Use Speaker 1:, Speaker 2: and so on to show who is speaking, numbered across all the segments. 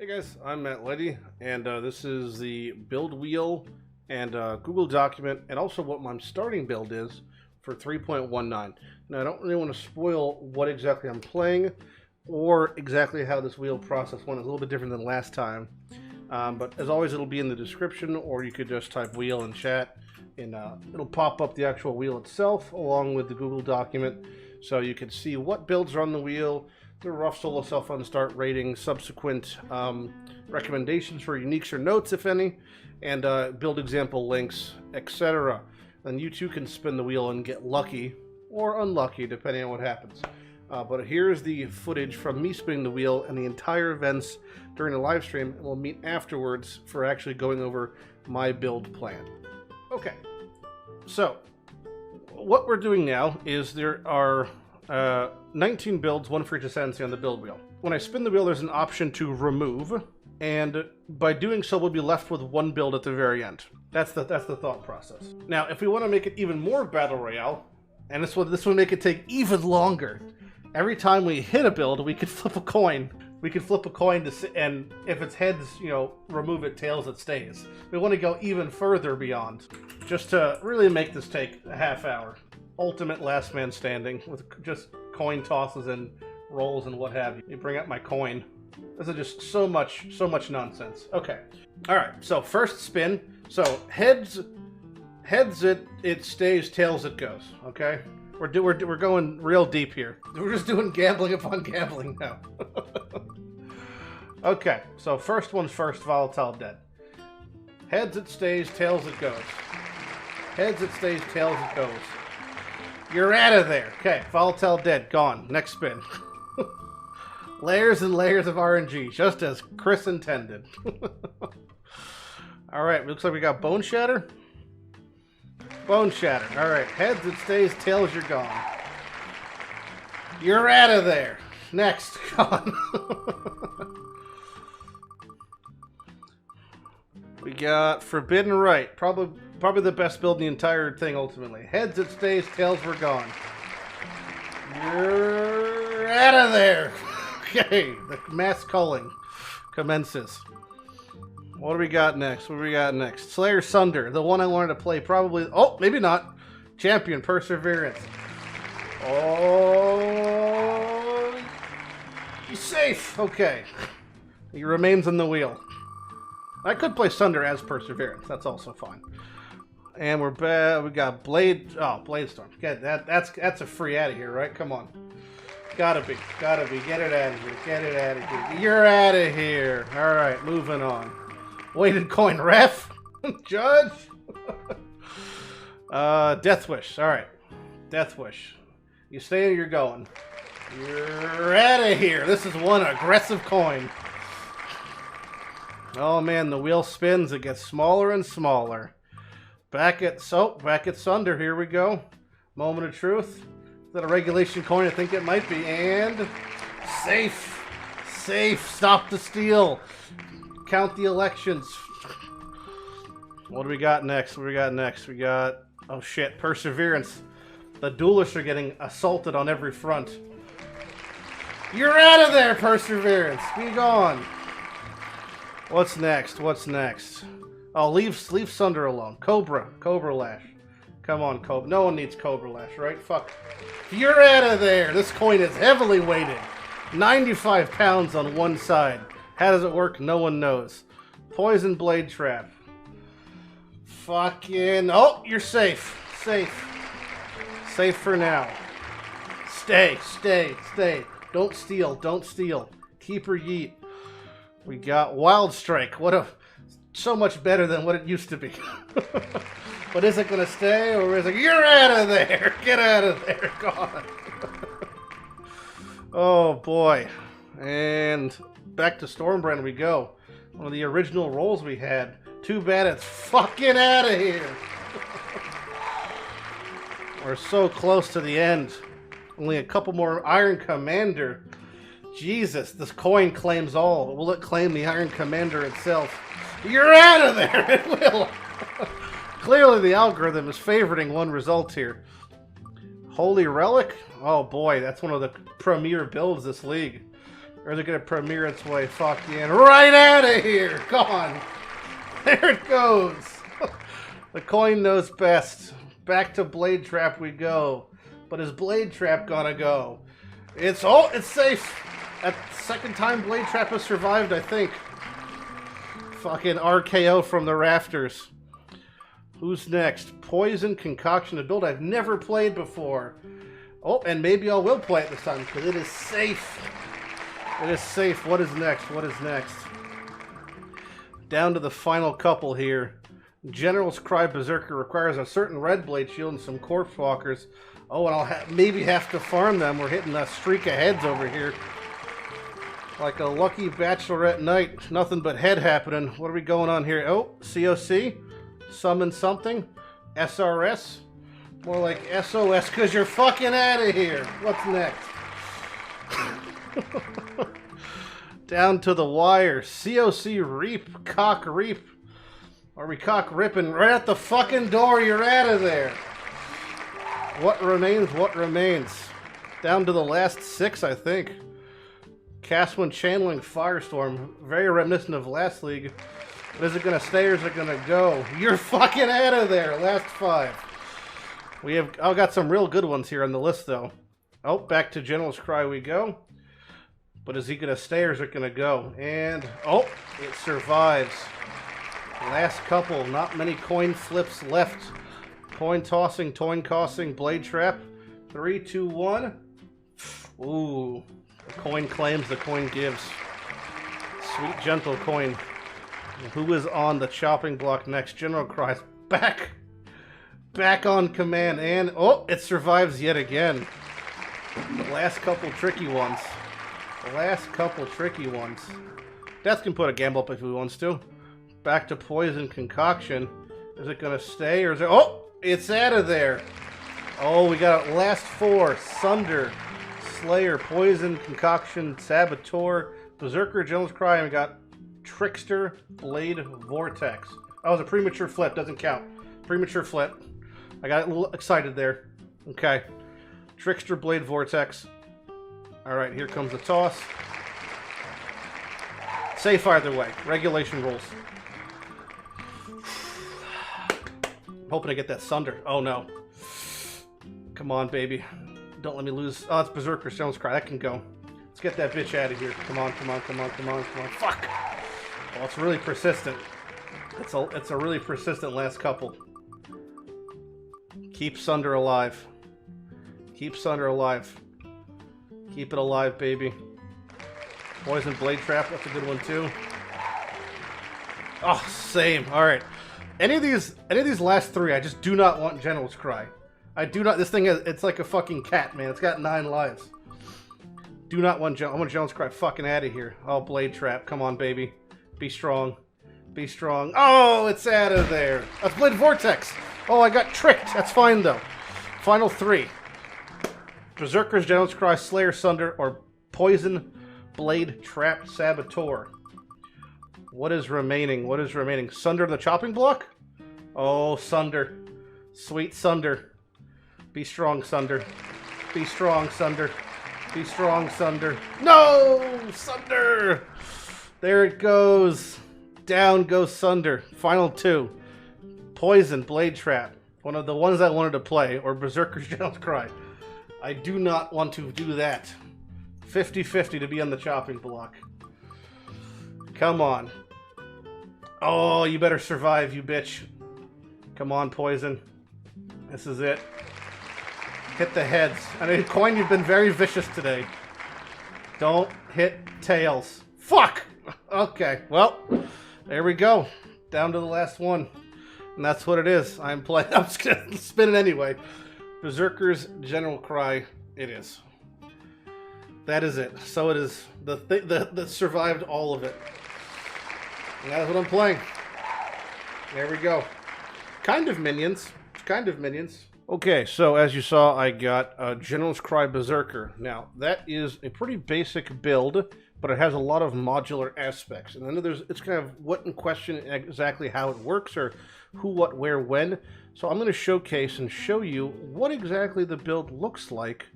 Speaker 1: Hey guys, I'm Matt Lighty, and this is the build wheel and Google document, and also what my starting build is for 3.19. Now, I don't really want to spoil what exactly I'm playing, or exactly how this wheel process went. It's a little bit different than last time, but as always, it'll be in the description, or you could just type wheel in chat, and it'll pop up the actual wheel itself, along with the Google document, so you can see what builds are on the wheel, the rough solo self-fund start rating, subsequent recommendations for uniques or notes, if any, and build example links, etc. And you too can spin the wheel and get lucky or unlucky, depending on what happens. But here's the footage from me spinning the wheel and the entire events during the live stream, and we'll meet afterwards for actually going over my build plan. Okay, so what we're doing now is there are 19 builds, one for each ascendancy on the build wheel. When I spin the wheel, there's an option to remove, and by doing so, we'll be left with one build at the very end. That's the thought process. Now, if we want to make it even more battle royale, and this would make it take even longer. Every time we hit a build, we could flip a coin. We could flip a coin and if it's heads, remove it. Tails, it stays. We want to go even further beyond, just to really make this take a half hour. Ultimate last man standing with just coin tosses and rolls and what have you. You bring up my coin. This is just so much nonsense. Okay, all right. So first spin. So heads it stays, tails it goes. Okay, we're going real deep here. We're just doing gambling upon gambling now. Okay, so first one's first. Volatile dead. Heads it stays, tails it goes. Heads it stays, tails it goes. You're out of there. Okay, Volatile dead, gone. Next spin. Layers and layers of RNG, just as Chris intended. Alright, looks like we got Boneshatter. Boneshatter. Alright, heads it stays, tails you're gone. You're out of there. Next, gone. We got Forbidden Right. Probably the best build in the entire thing, ultimately. Heads it stays, tails we're gone. You're out of there. Okay, the mass culling commences. What do we got next? What do we got next? Slayer Sunder, the one I wanted to play probably... Oh, maybe not. Champion, Perseverance. Oh... He's safe. Okay. He remains on the wheel. I could play Sunder as Perseverance. That's also fine. And we're back. We got Bladestorm. That's a free out of here, right? Come on. Gotta be. Get it out of here. Get it out of here. You're out of here. All right, moving on. Weighted coin, ref, judge. Death Wish. All right, Death Wish. You stay or you're going. You're out of here. This is one aggressive coin. Oh man, the wheel spins. It gets smaller and smaller. Back at Sunder. Here we go. Moment of truth. Is that a regulation coin? I think it might be. And safe. Stop the steal. Count the elections. What do we got next? We got, oh shit, Perseverance. The duelists are getting assaulted on every front. You're out of there, Perseverance. Be gone. What's next? Oh, leave Sunder alone. Cobra Lash. Come on, Cobra. No one needs Cobra Lash, right? Fuck. You're out of there. This coin is heavily weighted. 95 pounds on one side. How does it work? No one knows. Poison Blade Trap. Fucking... Oh, you're safe. Safe for now. Stay. Don't steal. Keep or yeet. We got Wild Strike. So much better than what it used to be. But is it going to stay, or is it... You're out of there! Get out of there! God. Oh, boy. And back to Stormbrand we go. One of the original rolls we had. Too bad it's fucking out of here. We're so close to the end. Only a couple more. Iron Commander. Jesus, this coin claims all. Will it claim the Iron Commander itself? You're out of there! It will! Clearly the algorithm is favoriting one result here. Holy Relic? Oh boy, that's one of the premier builds this league. Or is it going to premiere its way fucking right out of here? Gone. There it goes. The coin knows best. Back to Blade Trap we go. But is Blade Trap gonna go? It's safe. That second time Blade Trap has survived, I think. Fucking RKO from the rafters. Who's next? Poison Concoction, a build I've never played before. Oh, and maybe I will play it this time because it is safe. It is safe. What is next? What is next? Down to the final couple here. General's Cry Berserker requires a certain red blade shield and some corpse walkers. Oh, and I'll maybe have to farm them. We're hitting a streak of heads over here. Like a lucky bachelorette night. Nothing but head happening. What are we going on here? Oh, COC. Summon something. SRS. More like SOS because you're fucking out of here. What's next? Down to the wire. COC Reap. Cock Reap. Are we cock ripping? Right at the fucking door. You're out of there. What remains? What remains? Down to the last 6, I think. Cast when channeling Firestorm. Very reminiscent of last league. But is it going to stay or is it going to go? You're fucking out of there. Last 5. I've got some real good ones here on the list, though. Oh, back to General's Cry we go. But is he going to stay or is it going to go? And, oh, it survives. Last couple. Not many coin flips left. Coin tossing, Blade Trap. 3, 2, 1. Ooh. The coin claims, the coin gives. Sweet, gentle coin. Who is on the chopping block next? General Cries. Back on command. And, oh, it survives yet again. The last couple tricky ones. Death can put a gamble up if he wants to. Back to Poison Concoction. Is it going to stay or is it... Oh! It's out of there. Oh, we got it. Last 4. Sunder, Slayer, Poison, Concoction, Saboteur, Berserker, General's Cry, and we got Trickster, Blade, Vortex. That was a premature flip. Doesn't count. Premature flip. I got a little excited there. Okay. Trickster, Blade, Vortex. Alright, here comes the toss. Safe either way. Regulation rules. Hoping to get that Sunder. Oh no. Come on, baby. Don't let me lose. Oh, it's Berserker, General's Cry. That can go. Let's get that bitch out of here. Come on. Fuck! Oh, it's really persistent. It's a really persistent last couple. Keep Sunder alive. Keep Sunder alive. Keep it alive, baby. Poison Blade Trap. That's a good one, too. Oh, same. Alright. Any of these last 3, I just do not want General's Cry. I do not. This thing it's like a fucking cat, man. It's got 9 lives. Do not want I want General's Cry fucking out of here. Oh, Blade Trap. Come on, baby. Be strong. Be strong. Oh, it's out of there. That's Blade Vortex. Oh, I got tricked. That's fine, though. Final 3. Berserker's General's Cry, Slayer, Sunder, or Poison, Blade, Trap, Saboteur. What is remaining? What is remaining? Sunder the chopping block? Oh, Sunder. Sweet Sunder. Be strong, Sunder. Be strong, Sunder. Be strong, Sunder. No! Sunder! There it goes. Down goes Sunder. Final 2. Poison, Blade Trap. One of the ones I wanted to play, or Berserker's General's Cry. I do not want to do that. 50-50 to be on the chopping block. Come on. Oh, you better survive, you bitch. Come on, Poison. This is it. Hit the heads. I mean, Coin, you've been very vicious today. Don't hit tails. Fuck! Okay, well, there we go. Down to the last one. And that's what it is. I'm just gonna spin it anyway. Berserker's General Cry. It is. That is it. So it is the thing that survived all of it. And that's what I'm playing. There we go. Kind of minions. Okay, so as you saw, I got General's Cry Berserker. Now, that is a pretty basic build, but it has a lot of modular aspects. And then it's kind of what in question exactly how it works, or who, what, where, when. So I'm going to showcase and show you what exactly the build looks like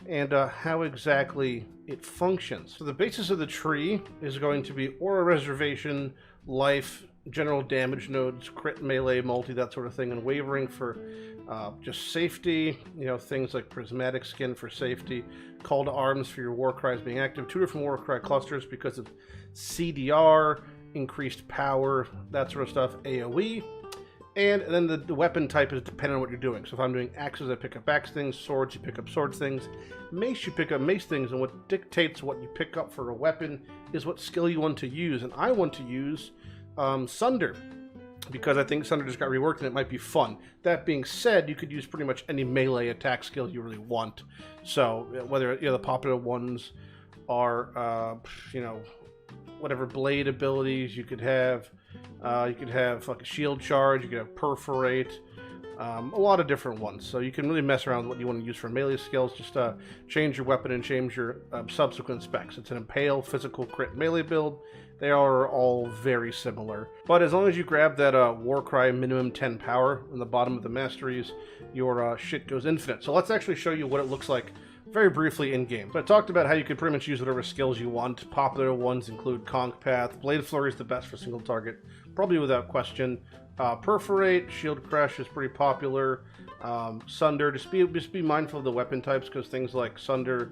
Speaker 1: and how exactly it functions. So the basis of the tree is going to be aura reservation, life, general damage nodes, crit, melee, multi, that sort of thing, and wavering for just safety, you know, things like prismatic skin for safety, call to arms for your war cries being active, 2 different war cry clusters because of CDR, increased power, that sort of stuff, AoE, and then the weapon type is dependent on what you're doing. So if I'm doing axes, I pick up axe things, swords, you pick up sword things, mace, you pick up mace things, and what dictates what you pick up for a weapon is what skill you want to use, and I want to use Sunder, because I think Sunder just got reworked and it might be fun. That being said, you could use pretty much any melee attack skill you really want. So whether, you know, the popular ones are, you know, whatever blade abilities you could have like a shield charge, you could have perforate, a lot of different ones. So you can really mess around with what you want to use for melee skills. Just change your weapon and change your subsequent specs. It's an impale, physical, crit, melee build. They are all very similar. But as long as you grab that Warcry minimum 10 power in the bottom of the masteries, your shit goes infinite. So let's actually show you what it looks like very briefly in game. So I talked about how you could pretty much use whatever skills you want. Popular ones include Conk Path. Blade Flurry is the best for single target, probably without question. Perforate, Shield Crush is pretty popular. Sunder, just be mindful of the weapon types, because things like Sunder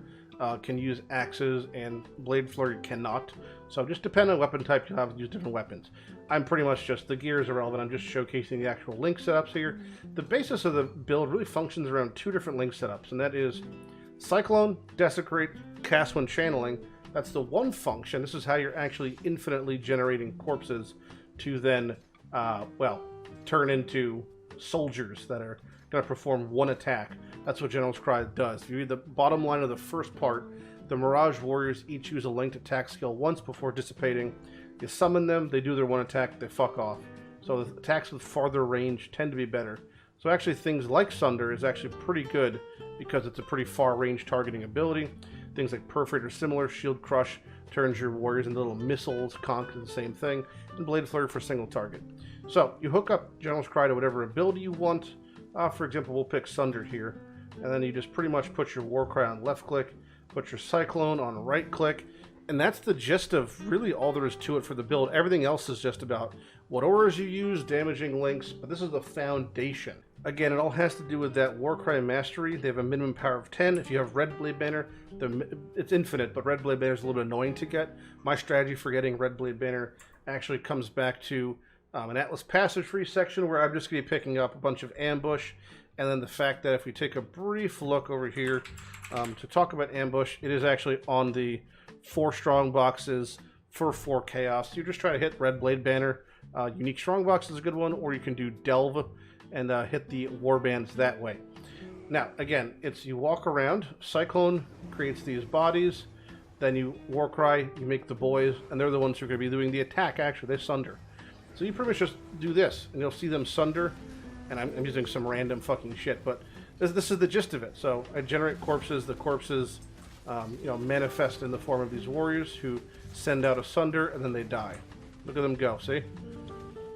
Speaker 1: can use axes and Blade Flurry cannot. So just depend on weapon type, you'll have to use different weapons. I'm pretty much just, the gear is irrelevant, I'm just showcasing the actual link setups here. The basis of the build really functions around 2 different link setups, and that is Cyclone, Desecrate, Cast when channeling. That's the one function. This is how you're actually infinitely generating corpses to then, well, turn into soldiers that are going to perform one attack. That's what General's Cry does. If you read the bottom line of the first part, the Mirage Warriors each use a linked attack skill once before dissipating. You summon them, they do their one attack, they fuck off. So the attacks with farther range tend to be better. So actually things like Sunder is actually pretty good because it's a pretty far range targeting ability. Things like Perforate are similar. Shield Crush turns your warriors into little missiles. Conk is the same thing. And Blade Flurry for single target. So you hook up General's Cry to whatever ability you want. For example, we'll pick Sunder here. And then you just pretty much put your Warcry on left click, put your Cyclone on right click, and that's the gist of really all there is to it for the build. Everything else is just about what auras you use, damaging links, but this is the foundation. Again, it all has to do with that Warcry Mastery. They have a minimum power of 10. If you have Red Blade Banner, it's infinite, but Red Blade Banner is a little bit annoying to get. My strategy for getting Red Blade Banner actually comes back to an Atlas Passage free section where I'm just going to be picking up a bunch of ambush. And then the fact that if we take a brief look over here to talk about ambush, it is actually on the 4 strong boxes for 4 chaos. You just try to hit Red Blade Banner. Unique strong box is a good one, or you can do Delve and hit the warbands that way. Now, again, it's you walk around. Cyclone creates these bodies. Then you Warcry, you make the boys, and they're the ones who are going to be doing the attack. Actually, they Sunder. So you pretty much just do this, and you'll see them Sunder. And I'm using some random fucking shit, but this is the gist of it. So I generate corpses. The corpses, you know, manifest in the form of these warriors who send out a Sunder, and then they die. Look at them go, see?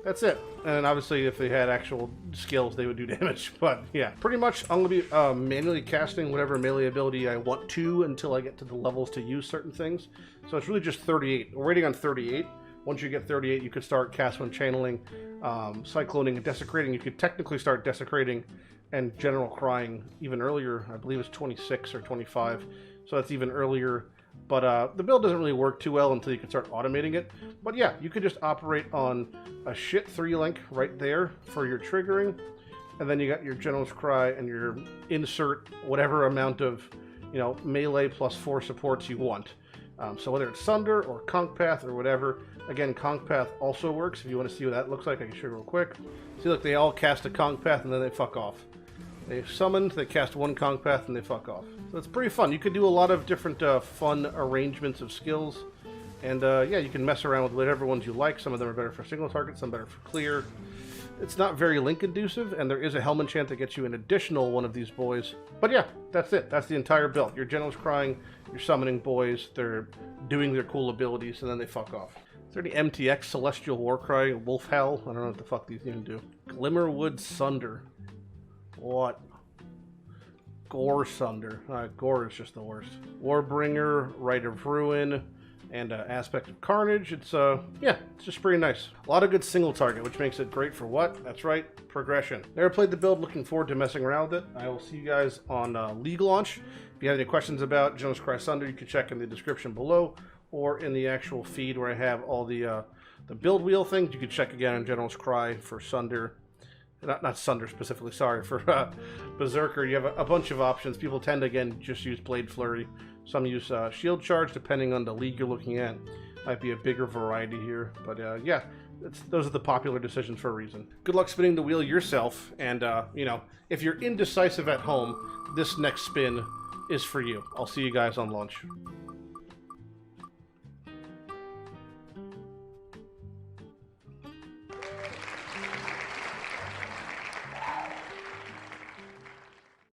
Speaker 1: That's it. And obviously, if they had actual skills, they would do damage. But yeah, pretty much I'm going to be manually casting whatever melee ability I want to until I get to the levels to use certain things. So it's really just 38. We're waiting on 38. Once you get 38, you could start cast when channeling, cycloning, and desecrating. You could technically start desecrating and general crying even earlier. I believe it's 26 or 25, so that's even earlier. But the build doesn't really work too well until you can start automating it. But yeah, you could just operate on a shit 3-link right there for your triggering, and then you got your General's Cry and your insert whatever amount of, you know, melee plus 4 supports you want. So whether it's Sunder or Conk Path or whatever, again, Conk Path also works. If you want to see what that looks like, I can show you real quick. See, look, they all cast a Conk Path and then they fuck off. They summoned, they cast 1 Conk Path, and they fuck off. So it's pretty fun. You could do a lot of different fun arrangements of skills. And yeah, you can mess around with whatever ones you like. Some of them are better for single target, some better for clear. It's not very link inducive, and there is a Helm enchant that gets you an additional one of these boys. But yeah, that's it. That's the entire build. Your General's Crying, you're summoning boys, they're doing their cool abilities, and then they fuck off. Is there any MTX, Celestial Warcry, Wolf Howl? I don't know what the fuck these even do. Glimmerwood Sunder. What? Gore Sunder. Gore is just the worst. Warbringer, Rite of Ruin, and Aspect of Carnage. It's yeah, it's just pretty nice. A lot of good single target, which makes it great for what? That's right, progression. Never played the build, looking forward to messing around with it. I will see you guys on League launch. If you have any questions about Jonas Cry Sunder, you can check in the description below or in the actual feed where I have all the build wheel things. You can check again on General's Cry for Sunder. Not Sunder specifically, sorry, for Berserker. You have a bunch of options. People tend to, again, just use Blade Flurry. Some use Shield Charge, depending on the league you're looking at. Might be a bigger variety here. But yeah, those are the popular decisions for a reason. Good luck spinning the wheel yourself. And, you know, if you're indecisive at home, this next spin is for you. I'll see you guys on launch.